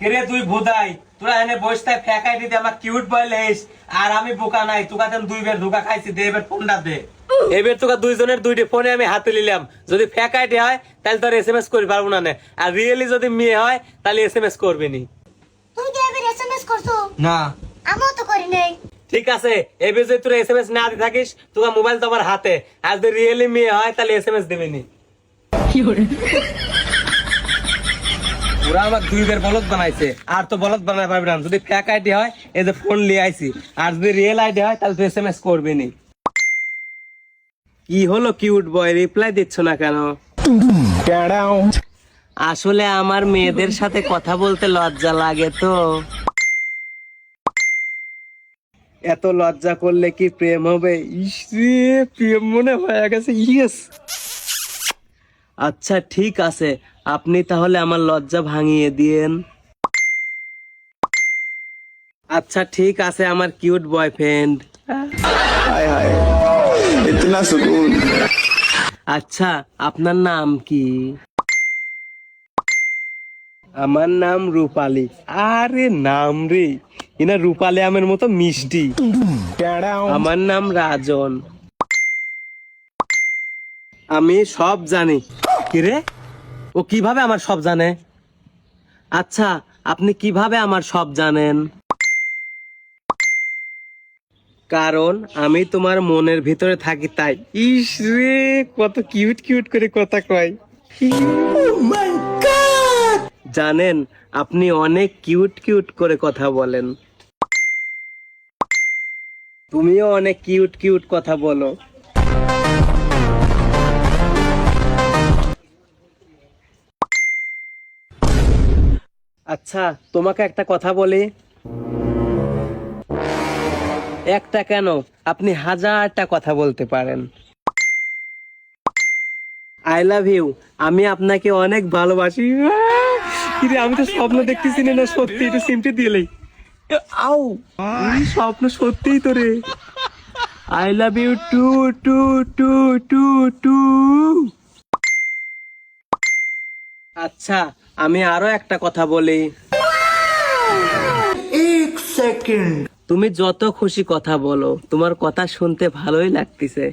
কিরে তুই ভুদাই, তোরা এনে বসতে ফেকাই দিতে আমার কিউট বয় লেস, আর আমি বোকা নাই, তোকা তেন দুই বের ধোকা খাইছি, দে এবার ফোনটা দে। এবার তোকা দুইজনের দুইটি ফোনে আমি হাতে নিলাম, যদি ফেকাইটি হয় তাহলে তোর এসএমএস করি পারবো না, আর রিয়েলি যদি মেয়ে হয় তাহলে এসএমএস করবি নি। তুই কি এবার এসএমএস করছো? না আমিও তো করি নাই। ঠিক আছে, এবার যদি তোর এসএমএস না দিয়ে থাকিস, তোকা মোবাইল তো আমার হাতে, আর যদি রিয়েলি মেয়ে হয় তাহলে এসএমএস দিবি নি। ওরা আমার দুই বের বলদ বানাইছে, আর তো বলদ বানাই পারবি না। যদি ফেক আইডি হয় এই যে ফোন লিয়ে আইছি, আর যদি রিয়েল আইডি হয় তাহলে তুই এসএমএস করবি নি। কি হলো কিউট বয়, রিপ্লাই দিচ্ছ না কেন? আসলে আমার মেয়েদের সাথে কথা বলতে লজ্জা লাগে তো। এত লজ্জা করলে কি প্রেম হবে? ইস রে, প্রেম মনে হয়ে গেছে। ইয়েস, আচ্ছা ঠিক আছে, আপনি তাহলে আমার লজ্জা ভাঙিয়ে দিয়েন। আচ্ছা ঠিক আছে আমার কিউট বয়ফ্রেন্ড। हाय हाय इतना सुकून। আচ্ছা আপনার নাম কি? আমার নাম রূপালী। আরে নাম রে, এনা রূপালী আমের মতো মিষ্টি। আমার নাম রাজন। আমি সব জানি। কিরে, ও কিভাবে আমার সব জানে? আচ্ছা আপনি কিভাবে আমার সব জানেন? কারণ আমি তোমার মনের ভিতরে থাকি তাই। ইস রে, কত কিউট কিউট করে কথা কয়। জানেন, আপনি অনেক কিউট কিউট করে কথা বলেন। তুমিও অনেক কিউট কিউট কথা বলো। আচ্ছা তোমাকে একটা কথা বলি। একটা কেন, আপনি হাজারটা কথা বলতে পারেন। আই লাভ ইউ, আমি আপনাকে অনেক ভালোবাসি। কিরে, আমি তো স্বপ্ন দেখতেছি না, সত্যি এটা সিমটি দিলেই। আউ, স্বপ্ন সত্যিই তো রে। I love you too too too too too. আচ্ছা আমি আরো একটা কথা বলি। তুমি যত খুশি কথা বলো, তোমার কথা শুনতে ভালোই লাগতেছে।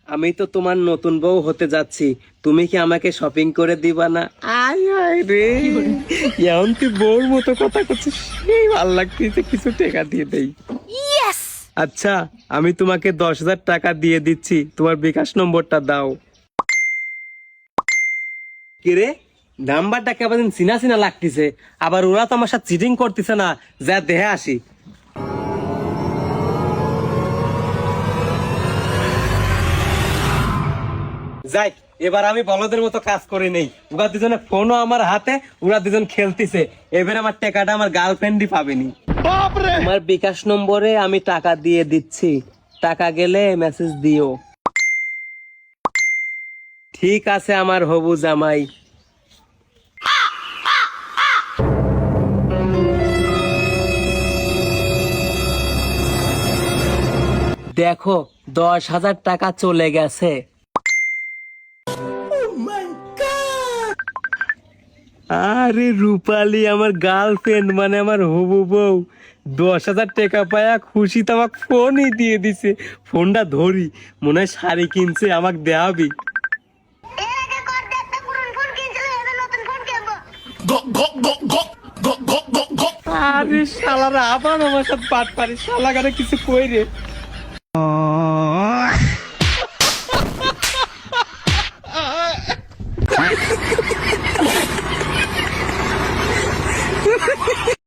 আমি তো তোমার নতুন বউ হতে যাচ্ছি, তুমি কি আমাকে শপিং করে দিবা না? আয় আয় রে, এখন তুই বউর মতো কথা করছিস, সেই ভালো লাগতেছে, কিছু টাকা দিয়ে দেই। ইয়েস। আচ্ছা আমি তোমাকে 10,000 টাকা দিয়ে দিচ্ছি, তোমার বিকাশ নম্বরটা দাও। কিরে, নাম্বারটা কেমন চিনা চিনা লাগতেছে, আবার ওরা তো আমার সাথে চিটিং করতেছে না, যা দেহে আসি। যাই, এবার আমি বলদের মতো কাজ করে নেই। ওরা দুজনে ফোনও আমার হাতে, ওরা দুজন খেলতেছে, এবার আমার টাকাটা আমার গার্লফ্রেন্ডই পাবেনি। আমার বিকাশ নম্বরে আমি টাকা দিয়ে দিচ্ছি, টাকা গেলে মেসেজ দিও। ঠিক আছে আমার হবু জামাই। দেখো 10,000 টাকা চলে গেছে। আরে রূপালী আমার গার্লফ্রেন্ড, মানে আমার হবু বউ, 10,000 টাকা পায়া খুশি তো আমাকে ফোনই দিয়ে দিছে। ফোনটা ধরি, মনে হয় শাড়ি কিনছে, আমাকে দেখাবি। এর আগে কর একটা পুরনো ফোন কিনছিল, এবার নতুন ফোন কিনবো। আরে শালারা আবার আমার সাথে পাট পারি, শালা কিছু কই রে।